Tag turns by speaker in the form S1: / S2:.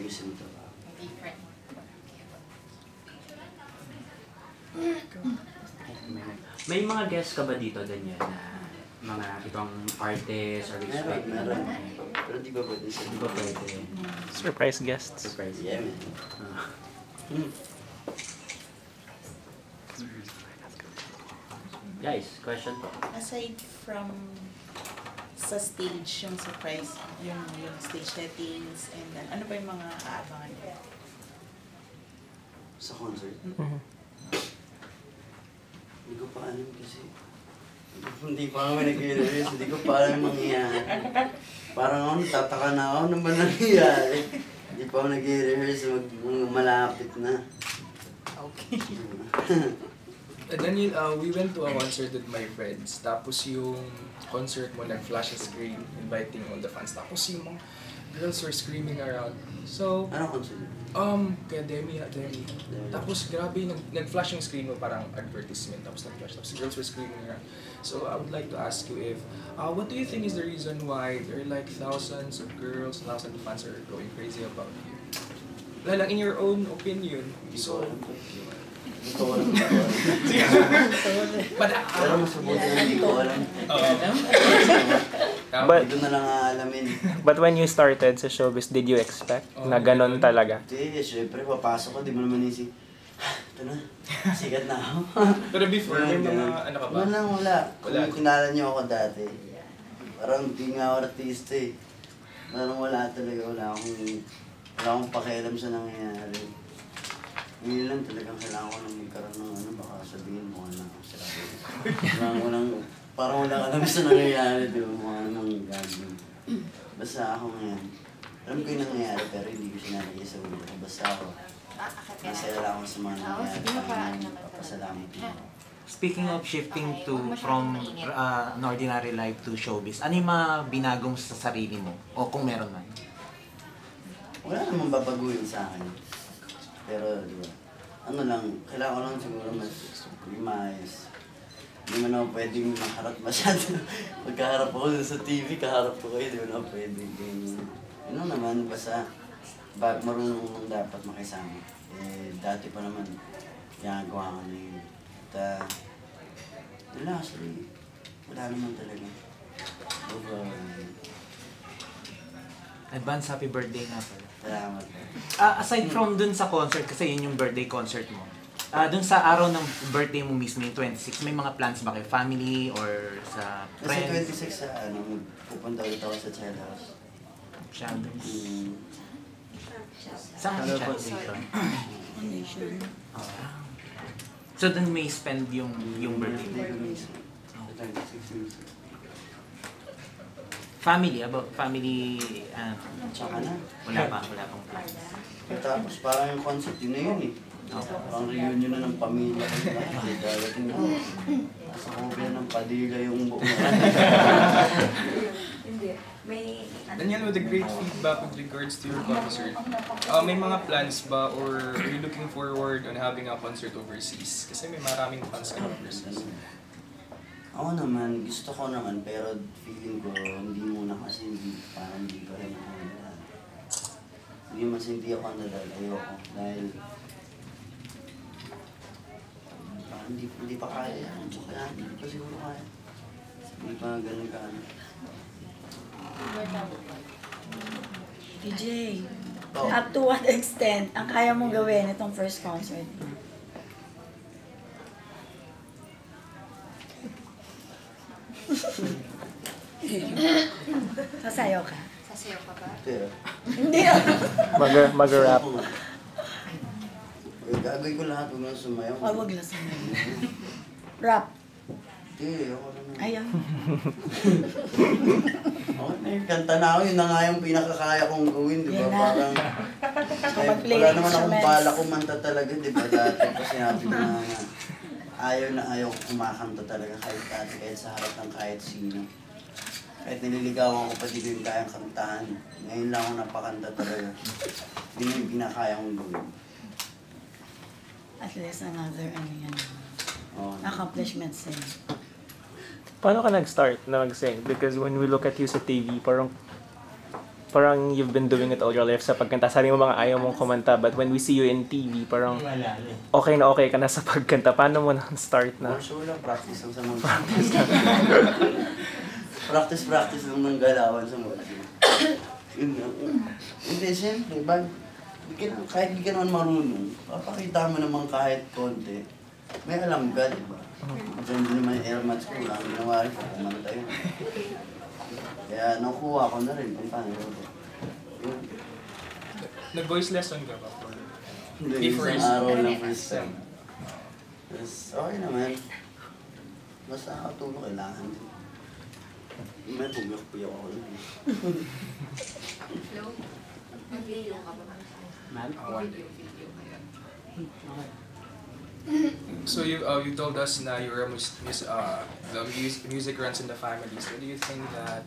S1: ayusin ito.
S2: Different.
S3: May mga guests ka ba dito, Daniel, na mga ibang artists or
S1: Meron. Pero di ba pwede siya?
S3: Di ba pwede?
S4: Surprise guests.
S3: Surprise.
S1: Yeah, man.
S3: Guys, question po.
S5: Aside from sa stage, yung surprise, yung stage settings, and then, ano pa yung mga aabangan niyo?
S1: Sa concert? Hindi ko pa alam kasi. Hindi pa kami nag-rehearse, hindi ko pa alam yung mangyayari. Parang ako, natataka na ako, ano ba nangyayari? Hindi pa ako nag-rehearse, malapit na.
S5: Okay.
S6: Daniel, we went to a concert with my friends. Tapos yung concert mo, nag-flash a screen, inviting all the fans. Tapos yung mga girls were screaming around. So,
S1: Anong concert?
S6: kaya Demi. Tapos grabe, nag-flash yung screen mo, parang advertisement. Tapos nag-flash. Tapos girls were screaming around. So, I would like to ask you if, what do you think is the reason why there are like thousands of girls, thousands of fans are going crazy about you? Wala lang, in your own opinion. So,
S1: Hindi ko alam. Pero mas mabuti na hindi ko alam.
S4: But-
S1: Dito na lang aalamin.
S4: But when you started sa showbiz, did you expect na ganon talaga?
S1: Hindi, syempre papasok ko, di mo naman isip. Ito na, sikat na ako.
S6: Pero before, may mga ano ka ba?
S1: Wala.
S6: Wala.
S1: Kung kinala niyo ako dati, parang di nga ako artista eh. Parang wala talaga, wala akong pakialam sa nangyayari. Ngayon lang talagang kailangan ko nang magkaroon ng ano, baka sabihin mo na ako sila. Parang wala ka naman sa nangyayari, di ba? Mga nang gagawin. Basta ako ngayon. Alam ko yung nangyayari pero hindi ko sinalagay sa ulo ko. Basta ako. Masaya lang ako sa mga nangyayari. Papasalamat ko.
S7: Speaking of shifting from an ordinary life to showbiz, ano yung mga binagong sa sarili mo? O kung meron man?
S1: Wala namang babaguhin sa akin. Pero, di ba, ano lang, kailangan ko lang siguro mas lumayas. Hindi man ako pwedeng makaharap masyado. Pagkaharap ako sa TV, kaharap ko kayo, di ba na pwedeng ganyan. Ano naman, basta marunong mong dapat makisama. Eh, dati pa naman, ginagawa ko na yun. At, wala, actually, wala naman talaga.
S7: Advance happy birthday na pala.
S1: Salamat.
S7: Aside from dun sa concert, kasi yun yung birthday concert mo, dun sa araw ng birthday mo mismo, yung 26, may mga plans ba kayo? Family or sa
S1: Kasi
S7: friends?
S1: 26 sa pupunta ulit ako sa child house.
S7: Shadows.
S3: Saan
S7: Saan
S3: ka
S7: ka
S5: Foundation.
S7: So dun may spend yung birthday mo?
S1: Hindi ko mismo. Sa 26 mismo.
S7: Family, about family,
S1: Tsaka na.
S7: wala pang plans.
S1: Tapos parang yung concept, yun na yun eh. Parang reunion na ng pamilya ko na. Darating na. Nasa kopya ng padilla yung buong.
S6: Daniel, with the great feedback with regards to your concert, may mga plans ba or are you looking forward on having a concert overseas? Kasi may maraming fans ka overseas.
S1: Ako naman, gusto ko naman, pero feeling ko, hindi muna kasi parang hindi pa rin ako nadal. Hindi mas hindi ako nadal, ayoko. Dahil, parang hindi pa kaya yan. Kaya hindi pa siguro kaya. Hindi pa ganun ka.
S5: DJ,
S1: Oh.
S5: up to what extent ang kaya mong gawin itong first concert? Sasayaw ka?
S2: Sasayaw ka ba?
S1: Pero,
S5: Hindi.
S4: Mag-rap.
S1: gagawin ko lahat, huwag lang sumayaw.
S5: Wag lang sumayaw. Rap.
S1: Hindi, ako naman.
S5: Ayaw.
S1: Okay na yun, kanta na ako, yun na nga yung pinakakaya kong gawin, di ba?
S5: Yan na.
S1: Parang,
S5: Mag-play
S1: wala naman akong
S5: instruments.
S1: bala kumanta talaga, di ba? Dati pa sinabi ko na ayaw na ayaw kumakanta talaga kahit dati, kahit sa harap ng kahit sino. Kahit nililigawan ko pa, di ko yung kayang kantahan. Ngayon lang ako napakanta talaga. Hindi na yung pinakaya kong gawin.
S5: At least another,
S1: Oo.
S5: accomplishments din.
S4: Paano ka nag-start na mag-sing? Because when we look at you sa TV, parang parang you've been doing it all your life sa pagkanta. Sabi mo mga ayaw mong kumanta, but when we see you in TV, parang okay na okay ka na sa pagkanta. Paano mo na-start na?
S1: For sure lang, practice lang sa mga practice lang ng galawan sa mga yun nga. Hindi, siyempre, kahit di ka naman marunong, papakita mo naman kahit konti. May alam ka, di ba? Diyan din naman yung air match ko lang, ginawa rin ko, kumanta yun. Kaya nakuha ko na rin kung paano yun.
S6: Nag-voice lesson ka ba?
S1: Hindi, isang araw lang first time. Tapos, okay naman. Basta nakatulog, kailangan din. May pugyok-puyak ako lang.
S2: Hello? Mag-video ka ba?
S6: One day. So you told us na you're a the music runs in the family. So do you think that